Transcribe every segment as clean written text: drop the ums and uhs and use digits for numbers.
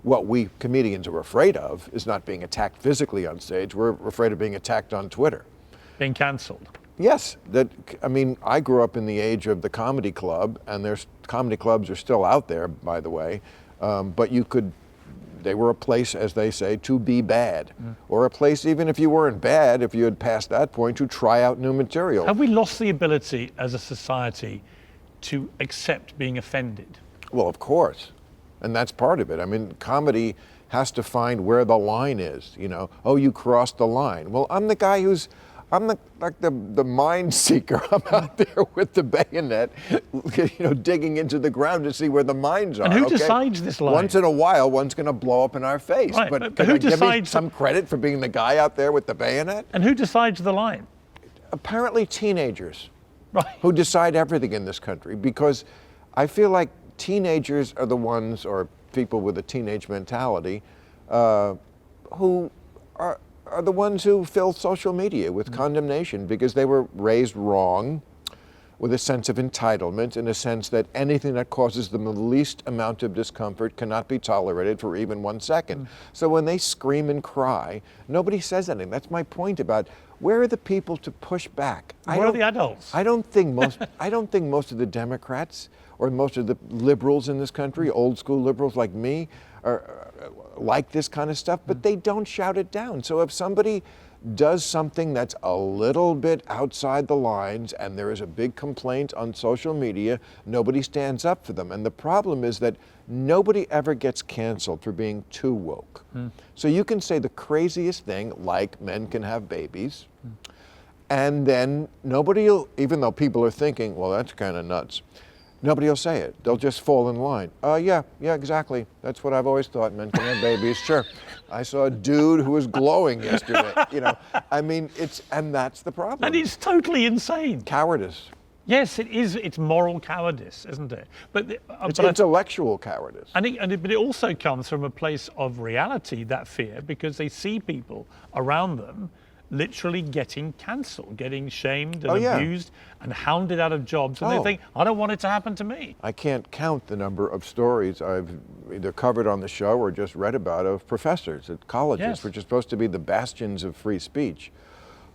what we comedians are afraid of is not being attacked physically on stage. We're afraid of being attacked on Twitter. Being cancelled. Yes, I grew up in the age of the comedy club, and comedy clubs are still out there, by the way, but they were a place, as they say, to be bad, or a place, even if you weren't bad, if you had passed that point, to try out new material. Have we lost the ability as a society to accept being offended? Well, of course, and that's part of it. I mean, comedy has to find where the line is, Oh, you crossed the line. Well, I'm the mind seeker. I'm out there with the bayonet, digging into the ground to see where the mines are. And who decides this line? Once in a while, one's going to blow up in our face. Right, but who give me decides some credit for being the guy out there with the bayonet? And who decides the line? Apparently teenagers, right, who decide everything in this country, because I feel like teenagers are the ones, or people with a teenage mentality, who are the ones who fill social media with condemnation because they were raised wrong, with a sense of entitlement, in a sense that anything that causes them the least amount of discomfort cannot be tolerated for even 1 second. So when they scream and cry, nobody says anything. That's my point about where are the people to push back? Where are the adults? I don't think most of the Democrats or most of the liberals in this country, old school liberals like me, are like this kind of stuff, but they don't shout it down. So if somebody does something that's a little bit outside the lines and there is a big complaint on social media, nobody stands up for them. And the problem is that nobody ever gets canceled for being too woke. So you can say the craziest thing, like men can have babies, and then nobody will, even though people are thinking, well, that's kind of nuts, nobody will say it. They'll just fall in line. Yeah, exactly. That's what I've always thought, men can have babies. Sure. I saw a dude who was glowing yesterday. I mean, and that's the problem. And it's totally insane. Cowardice. Yes, it is. It's moral cowardice, isn't it? It's intellectual cowardice. But it also comes from a place of reality, that fear, because they see people around them literally getting cancelled, getting shamed and abused and hounded out of jobs, and they think, I don't want it to happen to me. I can't count the number of stories I've either covered on the show or just read about of professors at colleges, which are supposed to be the bastions of free speech,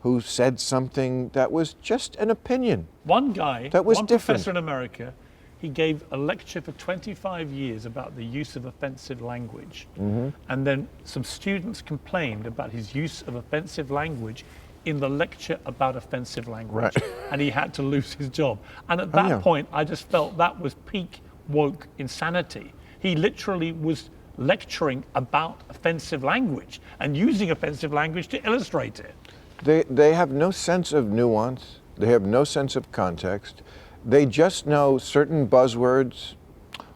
who said something that was just an opinion. One guy, that was one different. Professor in America, he gave a lecture for 25 years about the use of offensive language. And then some students complained about his use of offensive language in the lecture about offensive language. Right. And he had to lose his job. And at that point, I just felt that was peak woke insanity. He literally was lecturing about offensive language and using offensive language to illustrate it. They have no sense of nuance. They have no sense of context. They just know certain buzzwords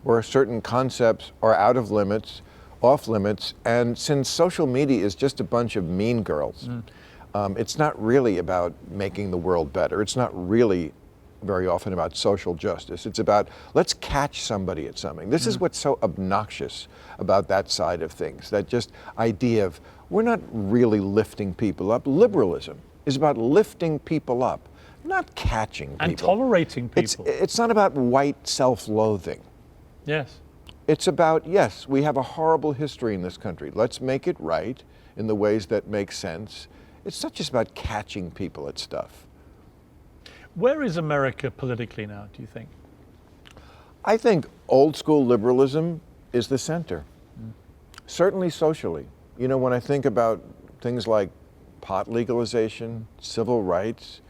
or certain concepts are out of limits, off limits, and since social media is just a bunch of mean girls, it's not really about making the world better. It's not really very often about social justice. It's about, let's catch somebody at something. This is what's so obnoxious about that side of things, that just idea of, we're not really lifting people up. Liberalism is about lifting people up, not catching people. And tolerating people. It's not about white self-loathing. Yes. It's about, yes, we have a horrible history in this country. Let's make it right in the ways that make sense. It's not just about catching people at stuff. Where is America politically now, do you think? I think old school liberalism is the center. Certainly socially. When I think about things like pot legalization, civil rights,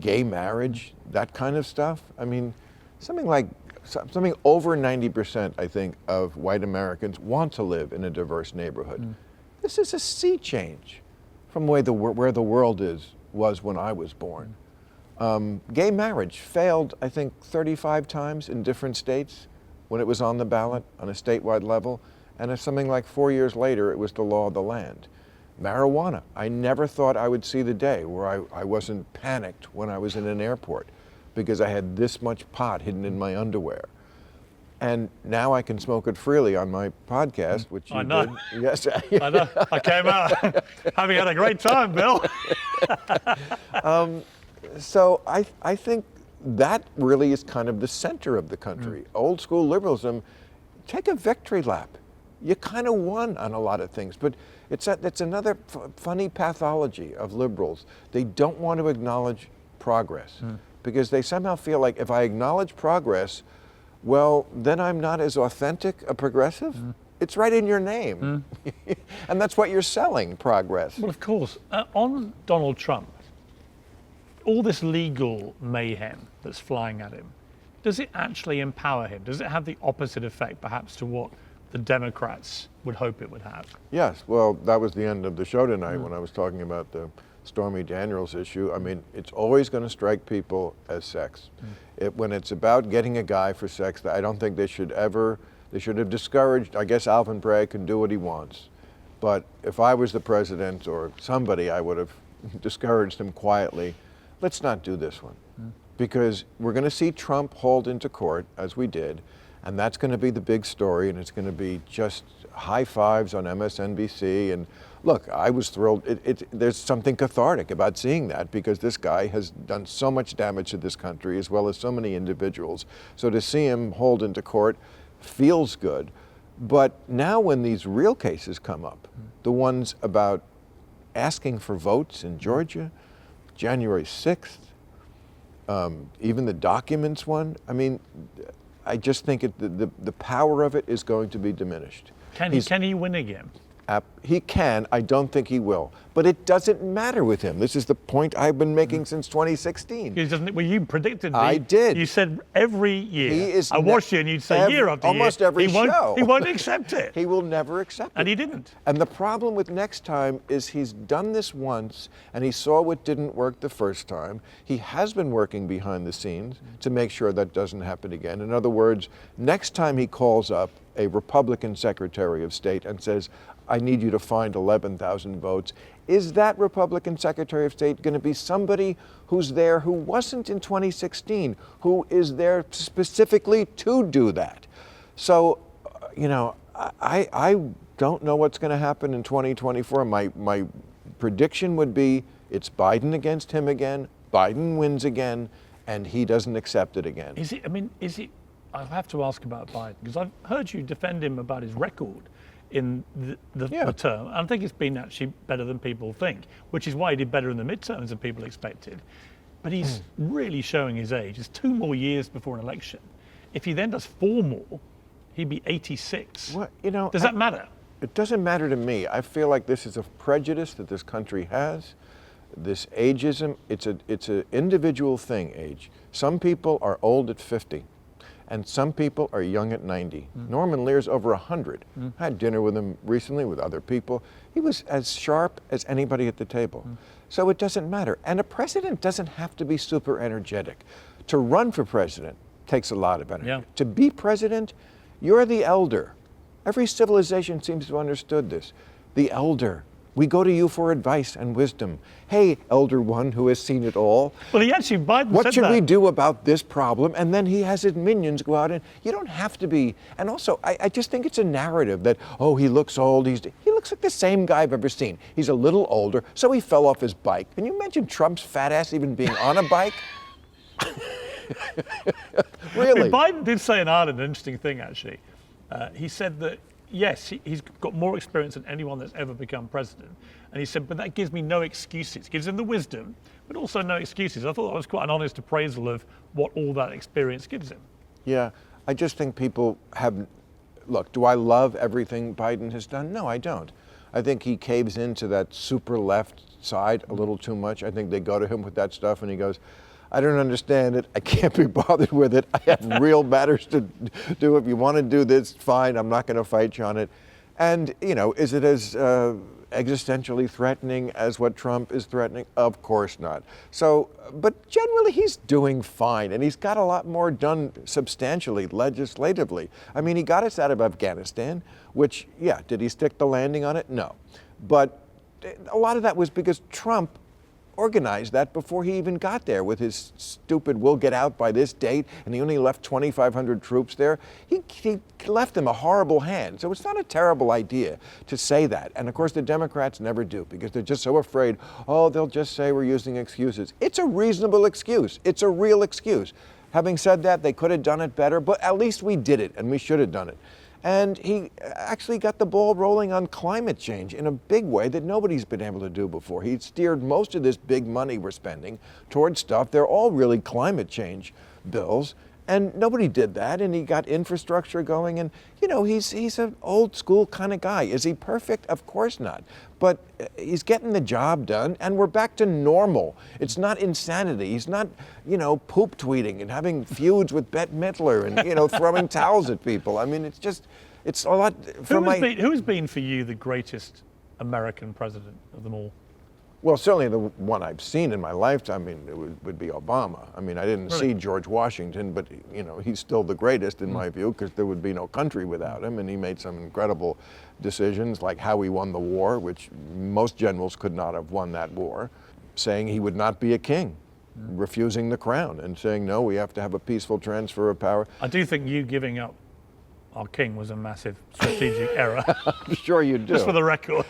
gay marriage, that kind of stuff. I mean, something over 90%, I think, of white Americans want to live in a diverse neighborhood. This is a sea change from where the world was when I was born. Gay marriage failed, I think, 35 times in different states when it was on the ballot on a statewide level, and something like 4 years later, it was the law of the land. Marijuana. I never thought I would see the day where I wasn't panicked when I was in an airport because I had this much pot hidden in my underwear. And now I can smoke it freely on my podcast, which you did. Yes. I know. I came out having had a great time, Bill. So I think that really is kind of the center of the country. Old school liberalism, take a victory lap. you kind of won on a lot of things. But it's another funny pathology of liberals. They don't want to acknowledge progress because they somehow feel like if I acknowledge progress, well, then I'm not as authentic a progressive. It's right in your name. And that's what you're selling, progress. Well, of course. On Donald Trump, all this legal mayhem that's flying at him, does it actually empower him? Does it have the opposite effect, perhaps, to what the Democrats would hope it would have? Yes. Well, that was the end of the show tonight when I was talking about the Stormy Daniels issue. I mean, it's always going to strike people as sex. When it's about getting a guy for sex, I don't think they should have discouraged. I guess Alvin Bragg can do what he wants. But if I was the president or somebody, I would have discouraged him quietly. Let's not do this one. Because we're going to see Trump hauled into court, as we did, and that's going to be the big story, and it's going to be just high fives on MSNBC. And look, I was thrilled. There's something cathartic about seeing that because this guy has done so much damage to this country as well as so many individuals. So to see him hauled into court feels good. But now when these real cases come up, the ones about asking for votes in Georgia, January 6th, even the documents one, I mean, I just think the power of it is going to be diminished. Can he win again? He can. I don't think he will. But it doesn't matter with him. This is the point I've been making since 2016. Well, you predicted me. I did. You said every year. He is I watched you and you'd say year after year. Almost every show. He won't accept it. He will never accept it. And he didn't. And the problem with next time is he's done this once and he saw what didn't work the first time. He has been working behind the scenes to make sure that doesn't happen again. In other words, next time he calls up a Republican Secretary of State and says, I need you to find 11,000 votes. Is that Republican Secretary of State going to be somebody who's there who wasn't in 2016, who is there specifically to do that? So, I don't know what's going to happen in 2024. My prediction would be it's Biden against him again, Biden wins again, and he doesn't accept it again. Is it, I'll have to ask about Biden, because I've heard you defend him about his record in the term. I think it's been actually better than people think, which is why he did better in the midterms than people expected. But he's really showing his age. It's 2 more years before an election. If he then does 4 more, he'd be 86. Well, does that matter? It doesn't matter to me. I feel like this is a prejudice that this country has. This ageism, it's an individual thing, age. Some people are old at 50. And some people are young at 90. Norman Lear's over 100. I had dinner with him recently with other people. He was as sharp as anybody at the table. So it doesn't matter. And a president doesn't have to be super energetic. To run for president takes a lot of energy. Yeah. To be president, you're the elder. Every civilization seems to have understood this. The elder. We go to you for advice and wisdom. Hey, elder one who has seen it all. Well, Biden said that. What should we do about this problem? And then he has his minions go out and you don't have to be. And also, I just think it's a narrative that, oh, he looks old. He looks like the same guy I've ever seen. He's a little older, so he fell off his bike. Can you imagine Trump's fat ass even being on a bike? Really? Biden did say in Ireland an interesting thing, actually. He said that, yes, he's got more experience than anyone that's ever become president. And he said, but that gives me no excuses. It gives him the wisdom, but also no excuses. I thought that was quite an honest appraisal of what all that experience gives him. Yeah, I just think people look, do I love everything Biden has done? No, I don't. I think he caves into that super left side a little too much. I think they go to him with that stuff and he goes, I don't understand it. I can't be bothered with it. I have real matters to do. If you want to do this, fine. I'm not going to fight you on it. And, is it as existentially threatening as what Trump is threatening? Of course not. So, but generally he's doing fine. And he's got a lot more done substantially, legislatively. I mean, he got us out of Afghanistan, which, yeah, did he stick the landing on it? No. But a lot of that was because Trump organized that before he even got there with his stupid we'll get out by this date, and he only left 2,500 troops there. He left them a horrible hand. So it's not a terrible idea to say that. And of course the Democrats never do because they're just so afraid, oh, they'll just say we're using excuses. It's a reasonable excuse. It's a real excuse. Having said that, they could have done it better, but at least we did it and we should have done it. And he actually got the ball rolling on climate change in a big way that nobody's been able to do before. He steered most of this big money we're spending towards stuff. They're all really climate change bills. And nobody did that, and he got infrastructure going, and he's an old school kind of guy. Is he perfect? Of course not. But he's getting the job done, and we're back to normal. It's not insanity. He's not, poop tweeting and having feuds with Bette Midler and, throwing towels at people. I mean, it's a lot. Who has been for you the greatest American president of them all? Well, certainly the one I've seen in my lifetime, I mean, it would be Obama. I mean, I didn't see George Washington, but, he's still the greatest in my view, because there would be no country without him, and he made some incredible decisions, like how he won the war, which most generals could not have won that war, saying he would not be a king, refusing the crown, and saying, no, we have to have a peaceful transfer of power. I do think you giving up our king was a massive strategic error. I'm sure you do. Just for the record.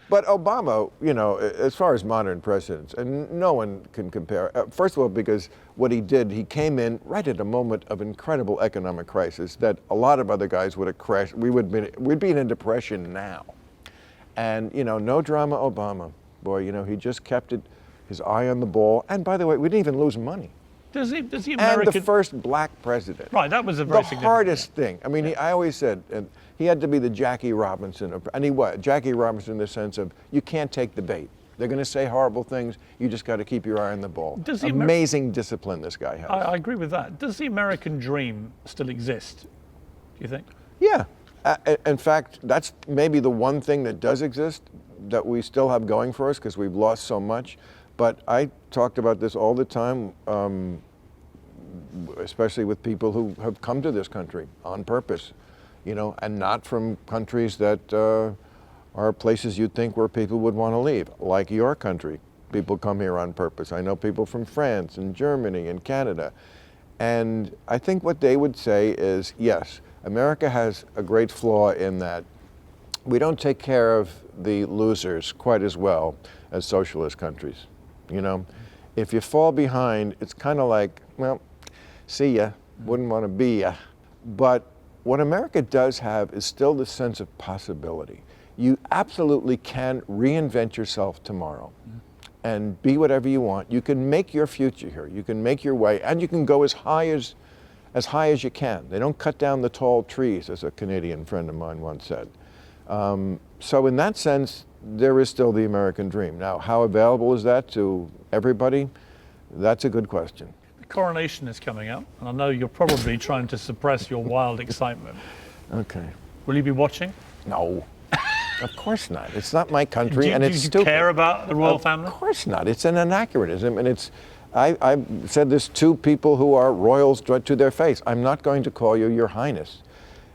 But Obama, as far as modern presidents, and no one can compare. First of all, because what he did, he came in right at a moment of incredible economic crisis that a lot of other guys would have crashed. We'd be in a depression now. And, no drama Obama. Boy, he just kept his eye on the ball. And by the way, we didn't even lose money. Does the American... And the first black president. Right, that was a very significant... The hardest thing. I mean, I always said, and he had to be the Jackie Robinson, and he was. Jackie Robinson in the sense of, you can't take the bait. They're going to say horrible things, you just got to keep your eye on the ball. Amazing discipline this guy has. I agree with that. Does the American dream still exist, do you think? Yeah. In fact, that's maybe the one thing that does exist that we still have going for us, because we've lost so much. But I talked about this all the time, especially with people who have come to this country on purpose, and not from countries that are places you'd think where people would want to leave, like your country. People come here on purpose. I know people from France and Germany and Canada. And I think what they would say is, yes, America has a great flaw in that we don't take care of the losers quite as well as socialist countries. If you fall behind, it's kind of like, well, see ya, wouldn't want to be ya. But what America does have is still the sense of possibility. You absolutely can reinvent yourself tomorrow and be whatever you want. You can make your future here. You can make your way, and you can go as high as you can. They don't cut down the tall trees, as a Canadian friend of mine once said. So in that sense, there is still the American dream. Now, how available is that to everybody? That's a good question. The coronation is coming up, and I know you're probably trying to suppress your wild excitement. Okay. Will you be watching? No. Of course not. It's not my country, and it's stupid. Do you care about the royal family? Of course not. It's an anachronism, and I said this to people who are royals to their face. I'm not going to call you Your Highness.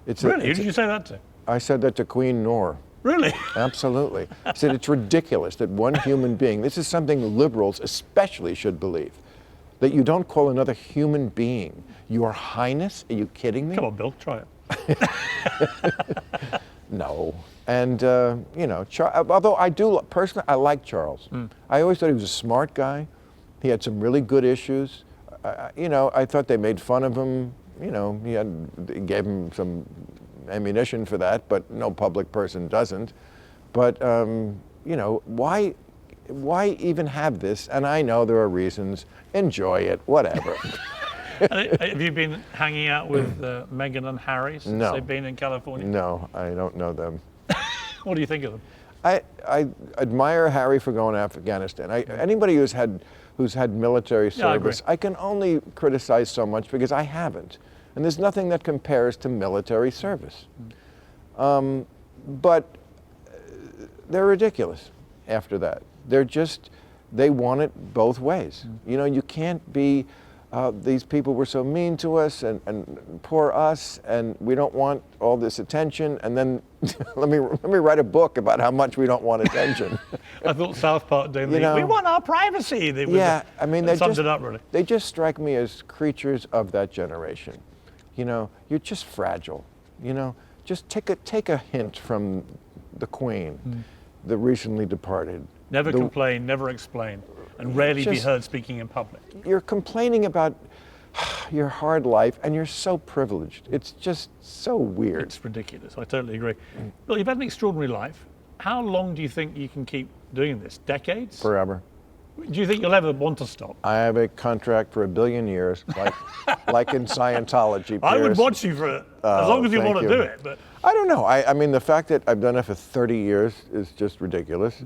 Really? Who did you say that to? I said that to Queen Noor. Really? Absolutely. I said it's ridiculous that one human being, this is something liberals especially should believe, that you don't call another human being Your Highness? Are you kidding me? Come on, Bill, try it. No. And, although I do, personally, I like Charles. I always thought he was a smart guy. He had some really good issues. I thought they made fun of him. He gave him some ammunition for that, but no public person doesn't. But, why even have this? And I know there are reasons. Enjoy it, whatever. Have you been hanging out with Meghan and Harry since they've been in California? No, I don't know them. What do you think of them? I admire Harry for going to Afghanistan. Anybody who's had military service, I can only criticize so much because I haven't. And there's nothing that compares to military service. But they're ridiculous after that. They want it both ways. You can't be, these people were so mean to us and poor us, and we don't want all this attention, and then let me write a book about how much we don't want attention. I thought South Park did. We want our privacy. They summed it up, really. They just strike me as creatures of that generation. You're just fragile. Just take a hint from the Queen, the recently departed. Never complain, never explain, and rarely be heard speaking in public. You're complaining about your hard life, and you're so privileged. It's just so weird. It's ridiculous. I totally agree. Well, you've had an extraordinary life. How long do you think you can keep doing this? Decades? Forever. Do you think you'll ever want to stop? I have a contract for 1 billion years, like in Scientology. I would Piers. watch you for it, as long as you thank want to do it. But I don't know. I mean, the fact that I've done it for 30 years is just ridiculous.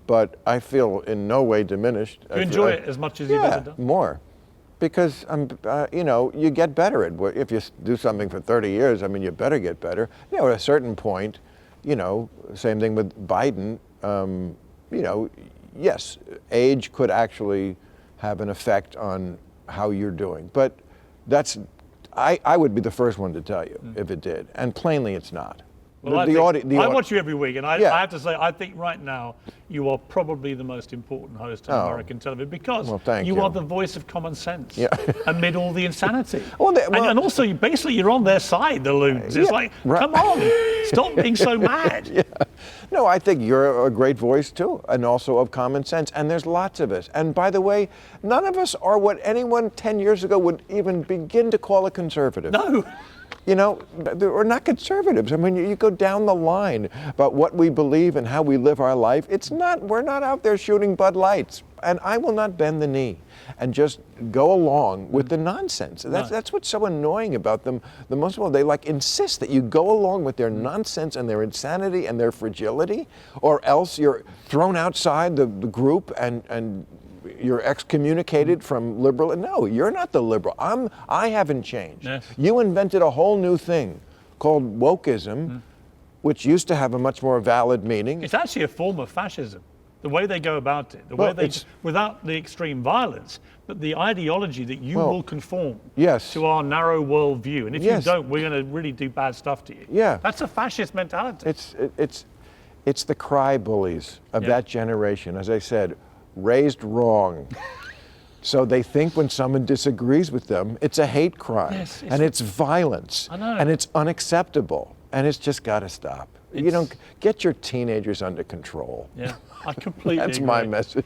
But I feel in no way diminished. you enjoy it as much as you've ever done? More. Because, you get better at what, if you do something for 30 years, I mean, you better get better. At a certain point, same thing with Biden, yes, age could actually have an effect on how you're doing. But I would be the first one to tell you if it did. And plainly it's not. Well, I watch you every week, and I have to say, I think right now you are probably the most important host on American television because you are the voice of common sense amid all the insanity. And also, you're on their side, the loons. It's come on, stop being so mad. No, I think you're a great voice too, and also of common sense. And there's lots of us. And by the way, none of us are what anyone 10 years ago would even begin to call a conservative. No. We're not conservatives. I mean, you go down the line about what we believe and how we live our life. We're not out there shooting Bud Lights. And I will not bend the knee and just go along with the nonsense. That's what's so annoying about them. The most of all, they insist that you go along with their nonsense and their insanity and their fragility, or else you're thrown outside the group and you're excommunicated from liberal. No, you're not the liberal. I haven't changed. Yes. You invented a whole new thing called wokeism, which used to have a much more valid meaning. It's actually a form of fascism. The way they go about it, the way without the extreme violence, but the ideology that you will conform to our narrow world view, and if you don't, we're going to really do bad stuff to you. Yeah, that's a fascist mentality. It's the cry bullies of that generation, as I said, raised wrong. So they think when someone disagrees with them, it's a hate crime, and it's violence, and it's unacceptable, and it's just got to stop. Get your teenagers under control. Yeah, I completely That's agree. my message.